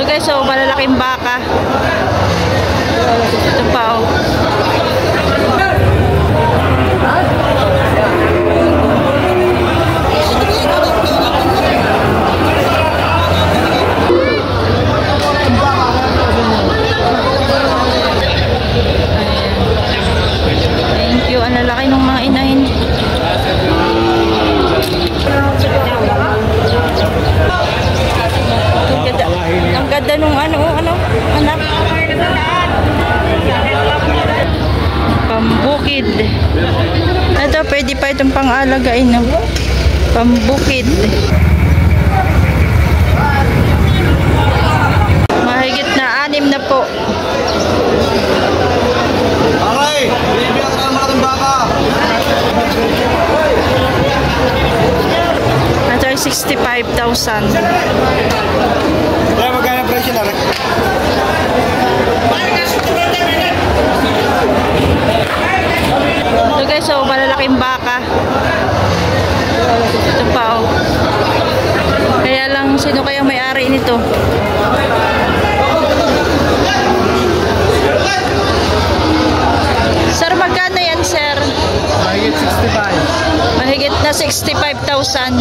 So guys, so malalaking baka. Ito pa oh. Thank you. Ang lalaki ng mga inahin. Ang ganda nung ano, anak. Pambukid. Ito, pwede pa itong pang-alagain. No? Pambukid. Mahigit na 6 na po. Okay, bibigyan ka ng malaking baka. Ito ay 65,000. Kaya magkano presyo na rin? Ito guys, so malalaking baka. Ito pa oh. Kaya lang, sino kayang may-ari nito? Sir, magkano yan, sir? Mahigit 65. Mahigit na 65,000.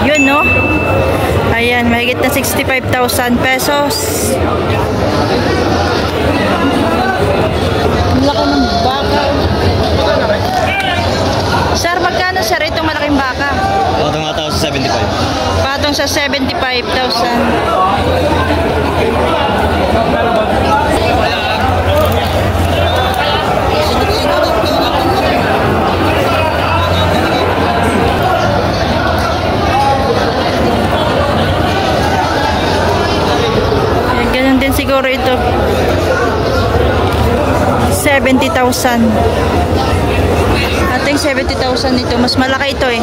Yun, no? Ayan, mahigit na 65,000 pesos. Laki ng baka. Sir, magkano, sir, itong malaking baka? Patong nga tao sa 75. Patong sa 75,000. Ganun din siguro ito. 70,000. Ating 70,000 ito. Mas malaki ito eh.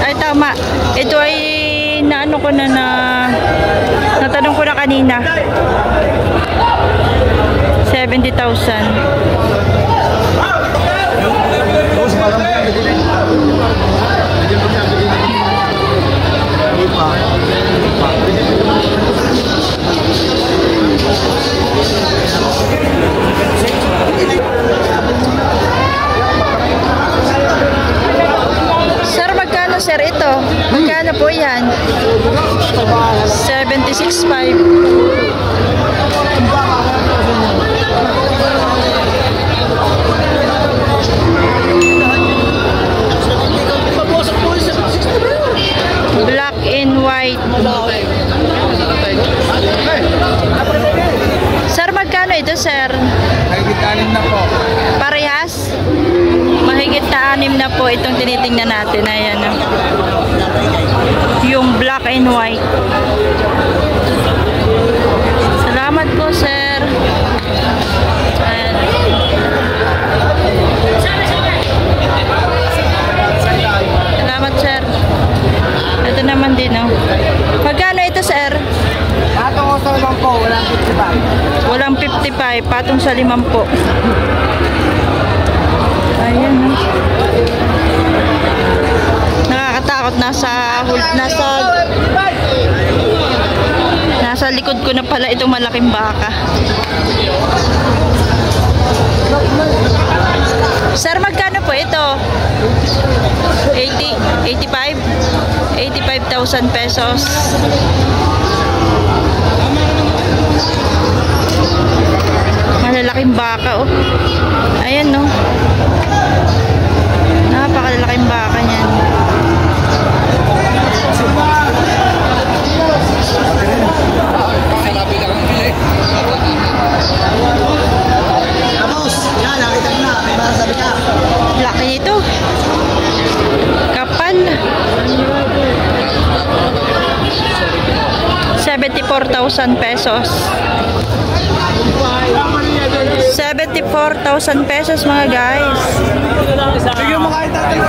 Ay tama. Ito ay naano ko na natanong ko na kanina. 70,000. Sir, magkano sir ito? Magkano po yan? 76,500. Black and white. Sir, magkano ito, sir? Mahigit 6 na po. Parehas? Mahigit na 6 na po itong tinitingnan natin. Ayan. Yung black and white. Salamat po, sir. Ayan. Salamat, sir. Ito naman din, oh. Magkano ito, sir? Patong sa 5 po, walang 55. Walang 55, patong sa 5 po. Ayan, oh. Nakakatakot, nasa likod ko na pala itong malaking baka. Sir, magkano po ito? 85,000 pesos. Malalaking baka, oh. Ayan, no. Napakalalaking baka niyan. Laki nito. Kapal. 74,000 pesos. 74,000 pesos mga guys. Bigyan mo kahit natin.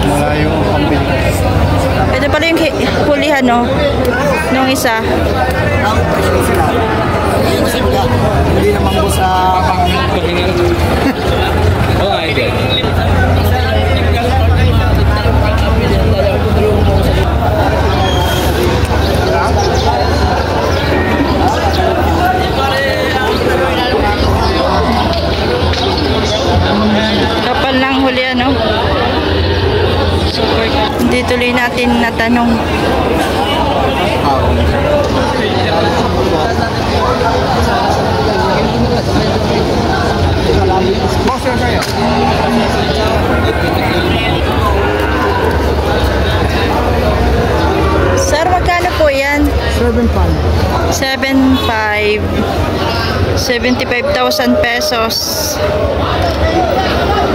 Malayo ang pambili. Ito pala yung hulihan, no? Nung isa. pahinga. Oo, idol. Kapal lang huli, ano? Super. Hindi tuloy natin natanong. Boss, yan sa'yo. Sir, magkano po yan? 7.5. 7.5. 75,000 pesos.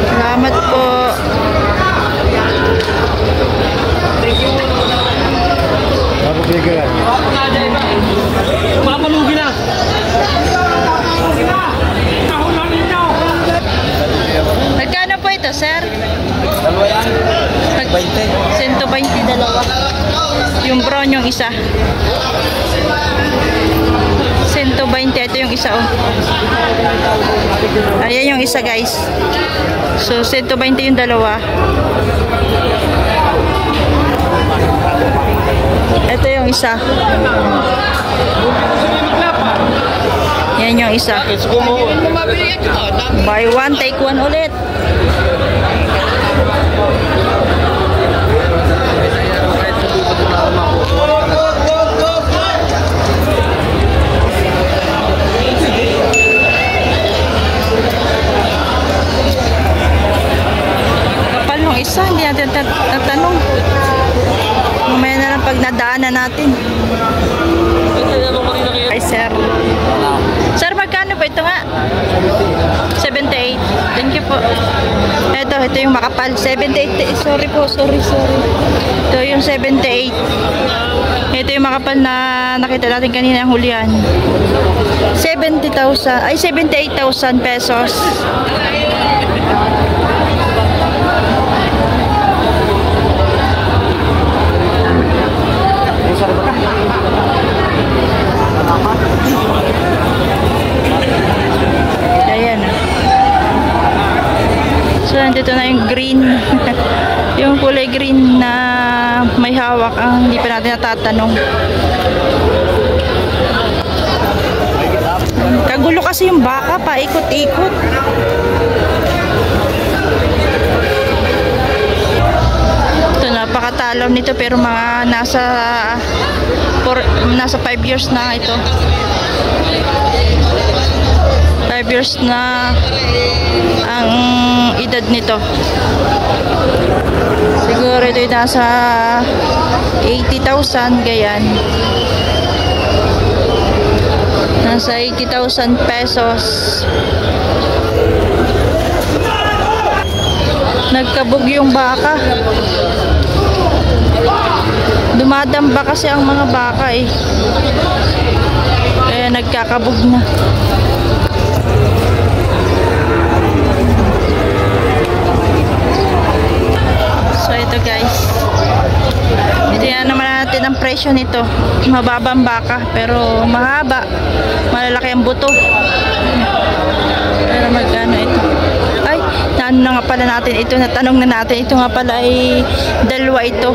Salamat po. Napapigil. Papalugi na! Magkano po ito, sir? Dalawa yan. 20. 120 dalawa. Yung brown yung isa. 120. Ito yung isa, oh. Ayan yung isa, guys. So, 120 yung dalawa. Ito yung isa. Yan yung isa. Buy one, take one ulit. Kapal nung isa, hindi natin tatanong. Mamaya na lang pag nadaanan natin. Ay, sir. Sir, magkano po ito nga? 78. Thank you po. Ito yung makapal. 78. Sorry po, sorry. Ito yung 78. Ito yung makapal na nakita natin kanina ang hulihan. 70,000. Ay, 78,000 pesos. Ayan. So, nandito na yung green. Yung kulay green na may hawak ang hindi pa natin natatanong. Kagulo kasi yung baka, paikot-ikot. Ito, napakatalam nito pero mga nasa 5 years na ito. 5 years na ang edad nito. Siguro ito yung nasa 80,000 gayan. Nasa 80,000 pesos. Nagkabog yung baka. Dumadamba kasi ang mga baka eh. Kaya nagkakabog na. So ito guys. Ito na naman natin ang presyo nito. Mababang baka pero mahaba. Malalaki ang buto. Pero magkano ito? Ay, naano na nga pala natin ito. Natanong na natin. Ito nga pala ay dalawa ito.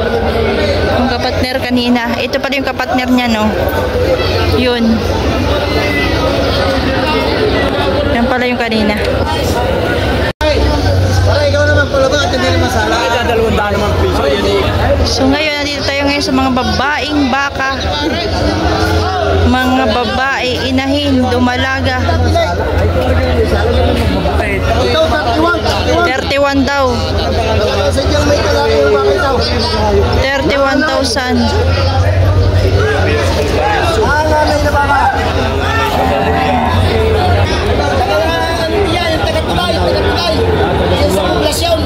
Yung kapatner kanina. Ito pala yung kapatner niya, no? Yun. Yan pala yung kanina. Para ikaw naman pala ba at hindi naman sala? Ay, 200 naman piso. So ngayon, nandito tayo ngayon sa mga babaeng baka. Mga babae, inahin, dumalaga. 31 daw. 31,000.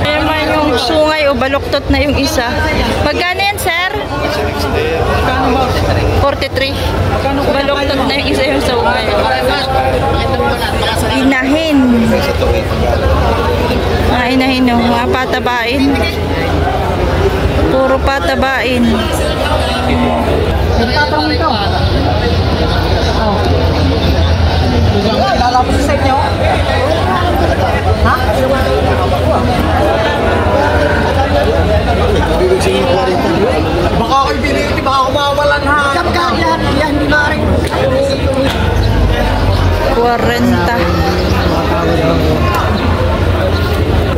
Naman yung sungay o baluktot na yung isa. Magkano yan, sir? 43. Baluktot na yung isa yung sungay. Inahin. Inahin yung mga patabain. Puro patabain. Nagtatanong ito. Lalapos sa inyo.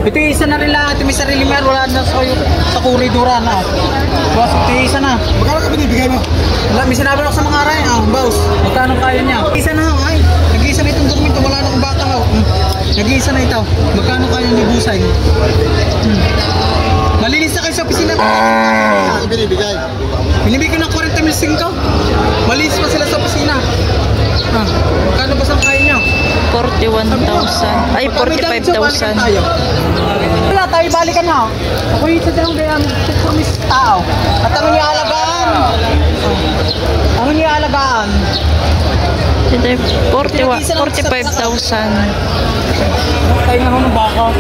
Ito yung isa na rin lang. Ito may sarili mer. Wala na sa koridora na. Boss, ito yung isa na. Magkano ka binibigay mo? Wala, may sinabi ako sa mga aray. Boss, magkano kaya niya? Isa na ay. Nag-iisa na itong dokumento. Wala na akong bata. Nag-iisa na ito. Magkano kaya niya busay? Malinis na kayo sa opisina. Binibigay. Binibigay ko ng 40,000 ko. Malinis pa sila sa opisina. Magkano ba sa kaya niya? 41,000. Ay, 45,000. Wala tayo, balikan na. Ako yung isa dyan kaya promise tao. At ano niya alagaan? Ano niya alagaan? Ito yung 45,000. Tayo nga ako ng baka.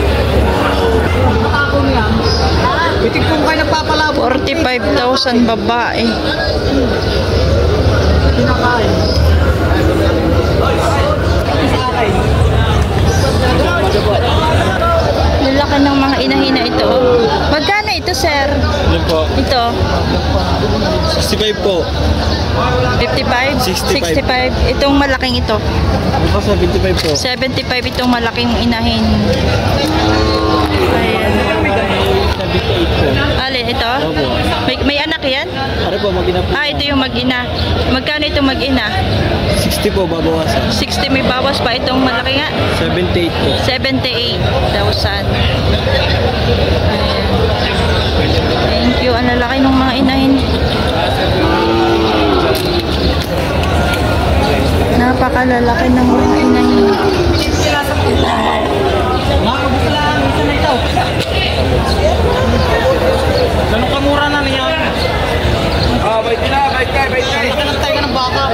Ako niya. Bitig kung kayo nagpapalabo. 45,000 babae. Pinakain. Lalaki ng mga inahina ito. Magkano ito, sir? Yan po. Ito? 65 po. 55? 65. 65. Itong malaking ito. Ano po, 75 po. 75 itong malaking inahin. Ayan. 78 po. Alin, ito? Opo. May anak yan? Ano po, mag-ina po. Ito yung mag-ina. Magkano itong mag-ina? 60 po, babawasan. 60, may bawas pa itong malaki nga. 78 po. 78,000. Ayan. Thank you. Ang lalaki ng mga inahin. Napakalalaki ng mga inahin. Ganun kamura na niya. Bait na, bait ka. Ito lang tayo ng baka.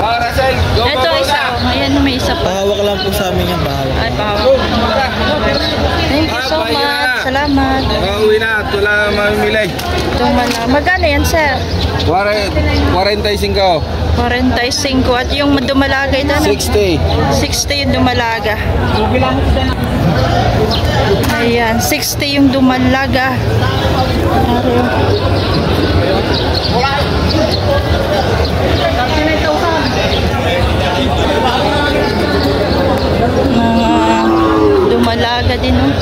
Rasel, go, Ito isa. Ayan, may isa pa. Pahawak lang po sa amin yan, pahawak. Ay, pahawak. Thank you so much. Salamat. Uwi na at wala mamimilay. Itong magkano yan, sir? 45. 45 at yung dumalaga ito na? 60. 60 yung dumalaga. Ayan, 60 yung dumalaga. Dumalaga din, oh.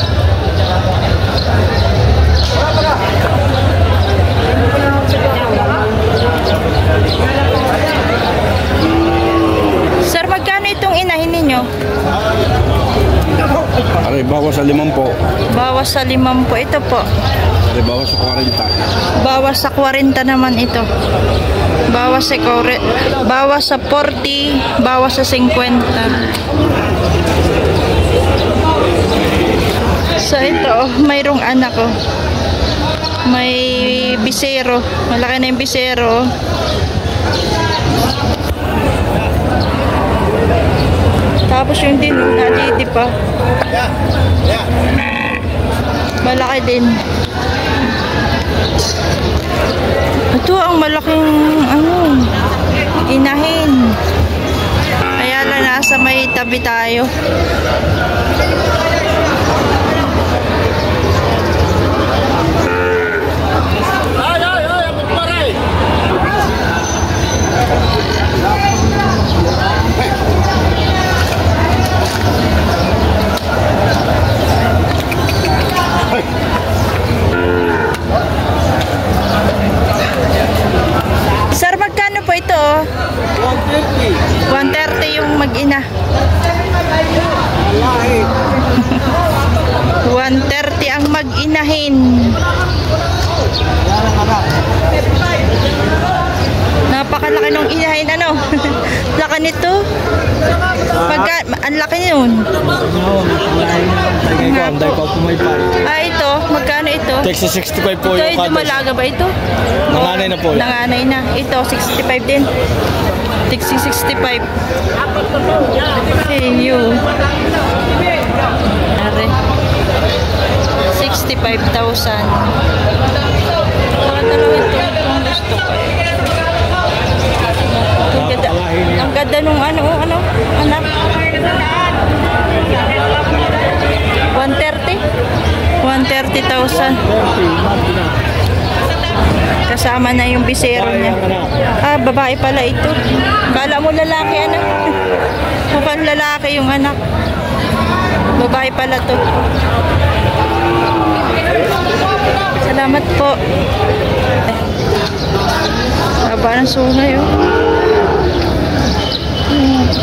Sir, magkano itong inahin ninyo? Aray, bawas sa 5 po. Bawas sa 5 po. Ito po. Aray, bawas sa 40. Bawas sa 40 naman ito. Bawas sa 40. Bawas sa 40. Bawas sa 50. So ito, mayroong anak ko. May bisero. Malaki na yung bisero. Tapos yung din, nadidi pa. Malaki din. Ito ang malaking inahin. Kaya lang nasa may tabi tayo. Sir, magkano po ito? 150. 130 yung mag-ina. 130 ang mag-inahin. Napakalaki nung inahin, ano? Laki nito. Ang laki yun. Ito, magkano ito? Texas 65 po Ito, yung kada. dumalaga ba ito? Nanganay na po. Nanganay na. Ito, 65 din. Texas 65. Hey, you. Are. 65,000. Baka talaga ito kung gusto ko. Ang ganda nung anak. 130,000. Kasama na yung bisero niya. Babae pala ito. Kala mo lalaki, Mukhang lalaki yung anak. Babae pala to. Salamat po. Haba ng sungay, oh.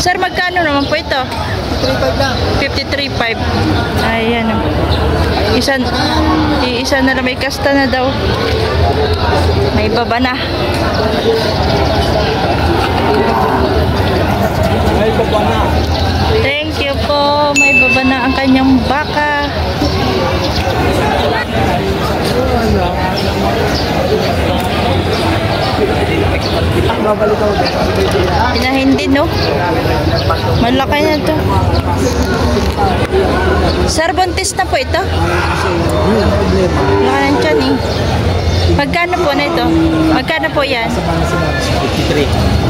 Sir, magkano naman po ito? 3.5 lang. 53.5. Ayan, oh. Isa na lang, may kasta na daw. May baba na. Ay, baba na. Thank you po. May baba na ang kanyang baka. Inahin din, no? Malaki na to. Sir, buntis na po ito? Wala ng tiyan, eh. Magkano po na ito? Magkano po yan?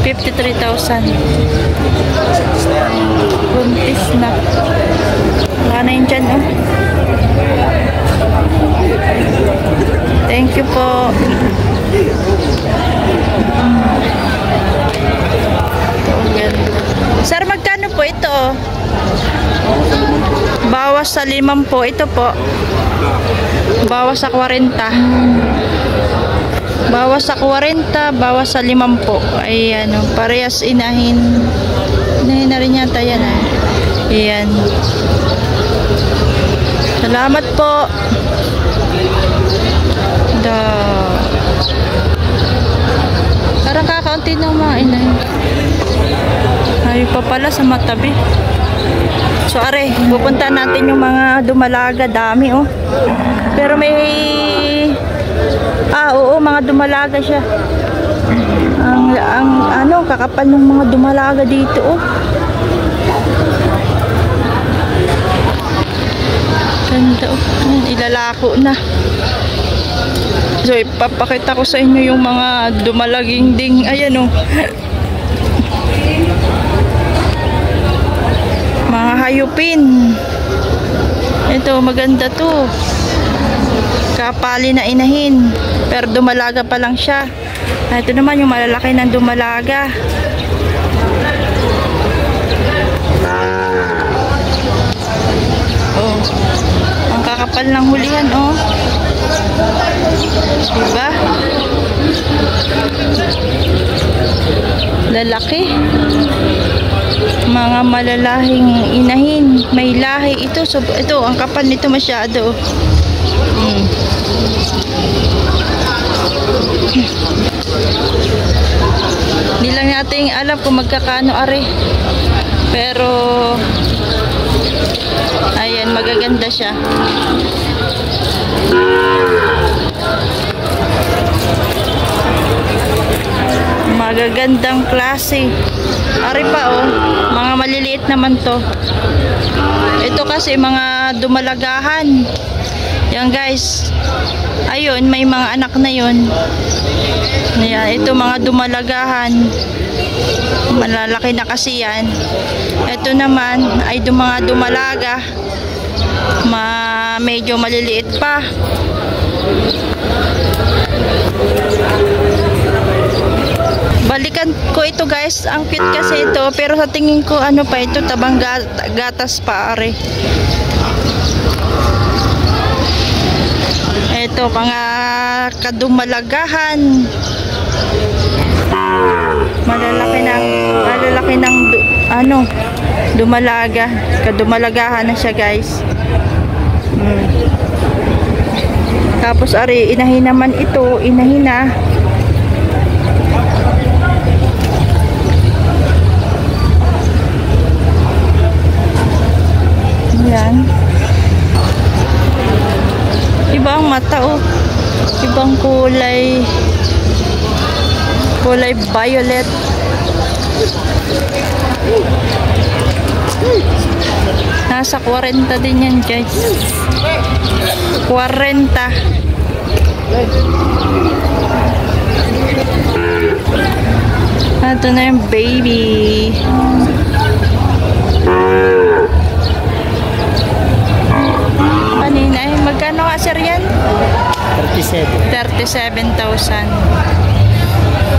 53,000. Buntis na. Wala na yung tiyan, oh. Thank you po. Sir, magkano po ito? Bawas sa 5 po. Ito po. Bawas sa 40. Bawas sa 40, bawas sa 5 po. Ay, ano, parehas inahin. Inahin na rin yata yan, eh. Ayan. Salamat po. Parang kakaunti ng mga inahin. Ay pa pala sa matabi. So are, pupunta natin yung mga dumalaga, dami, oh. Pero may oo, mga dumalaga siya. Ang ano, kakapal ng mga dumalaga dito, oh. Ganda, oh. Ilalako na. So ipapakita ko sa inyo yung mga dumalaging ding. Ayan, oh. Mga hayupin. Ito, maganda to. Kapali na inahin. Pero dumalaga pa lang siya. Ito naman yung malalaki ng dumalaga. Oh. Ang kakapal ng hulihan, oh. Diba? Lalaki. Mga malalahing inahin. May lahi ito. So, ito, ang kapal nito masyado. Hindi lang natin alam kung magkakano are. Pero ayan, magaganda siya. Magagandang klase. Ari pa, oh. Mga maliliit naman to. Ito kasi mga dumalagahan. Yan, guys. Ayun, may mga anak na yun. Ayan, ito mga dumalagahan. Malalaki na kasi yan. Ito naman ay mga dumalaga. Medyo maliliit pa. Balikan ko ito, guys. Ang cute kasi ito. Pero sa tingin ko, ano pa ito, tabang gatas pa, are. Ito, mga kadumalagahan. Malalaki ng dumalaga. Kadumalagahan na siya, guys. Tapos, are, inahin naman ito. Inahin na. Yan. Ibang mata, oh. Ibang kulay. Kulay violet. Nasa 40 din yan, guys. 40. Ito na yung baby. Kanina, magkano nga, sir, yan? 37,000.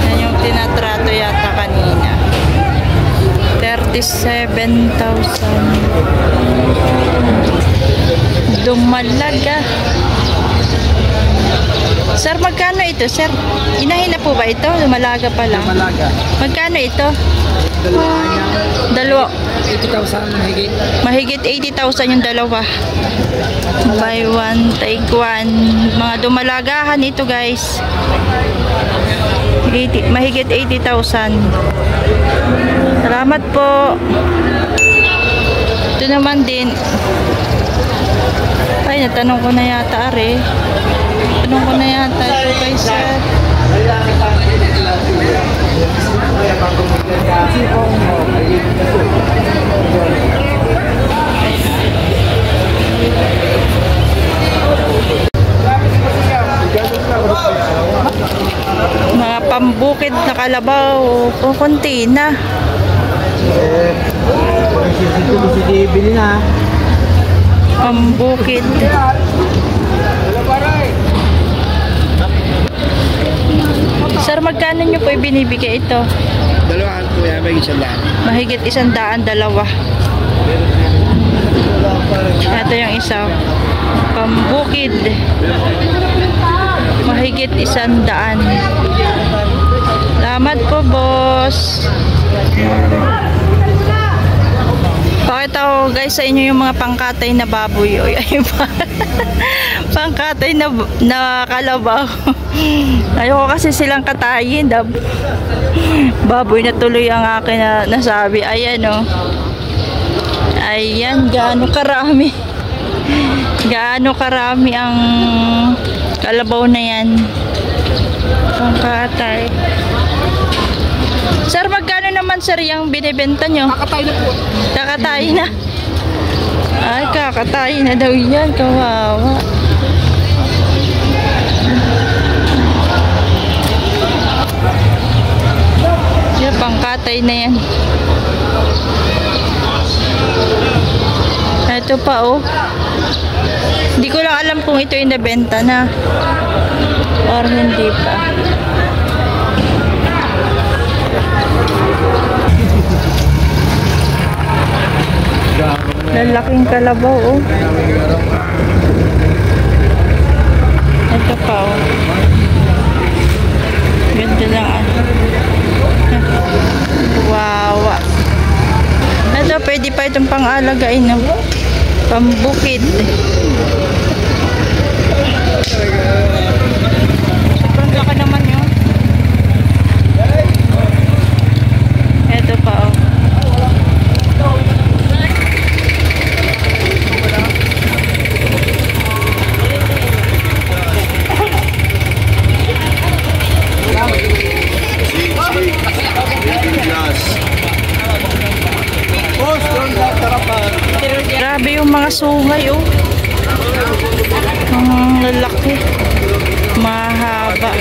Yan yung tinatrato yata kanina. 37,000. 37,000. Dumalaga. Sir, magkano ito, sir? Inahin na po ba ito? Lumalaga pa lang. Malaga. Magkano ito? Dalawa. 80,000 mahigit. Mahigit 80,000 yung dalawa. Buy one, take one. Mga dumalagahan ito, guys. Mahigit 80,000. Salamat po. Ito naman din. Ay, natanong ko na yata, are. Tanong ko na yata ito kay sir. Mga pambukid na kalabaw. O, konti na. Bili na. Pambukid. Sir, magkano nyo po ibinibigay ito? Dalawahan po yan, may isang lahat. Mahigit 100, dalawa. Ito yung isa. Pambukid. Mahigit 100. Salamat po, boss. Pakita ko guys sa inyo yung mga pangkatay na baboy. Oy, ayun pa. Pangkatay na kalabaw. Ayoko kasi silang katayin. Baboy na tuloy ang akin na nasabi. Ayan o. Ayan, gaano karami. Gaano karami ang kalabaw na yan. Pangkatay. Sir, magkano naman sir yung binibenta nyo? Kakatay na po. Kakatay na. Ay, kakatay na daw yan. Kawawa. Yan, pangkatay na yan. Ito pa oh. Hindi ko lang alam kung ito yung nabenta na. Or hindi pa. Lalaking kalabaw oh. Ito pa oh. Ganda lang ah. Wow. Ito pwede pa itong pang-alagain na pambukid. Sobrang laki naman yun. Ito pa oh. Grabe yung mga sungay oh. Ang lalaki. Mahaba.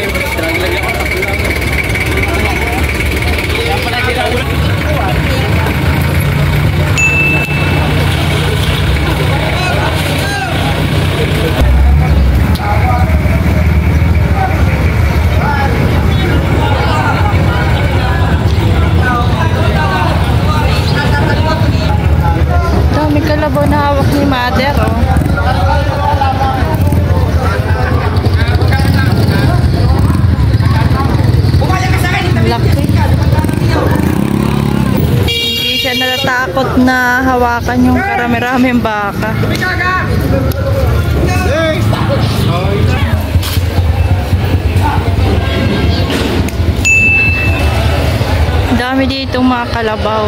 Dami kalabaw na hawak ni mother oh. Laki. Hindi siya natatakot na hawakan yung karami-raming baka. Dami dito mga kalabaw.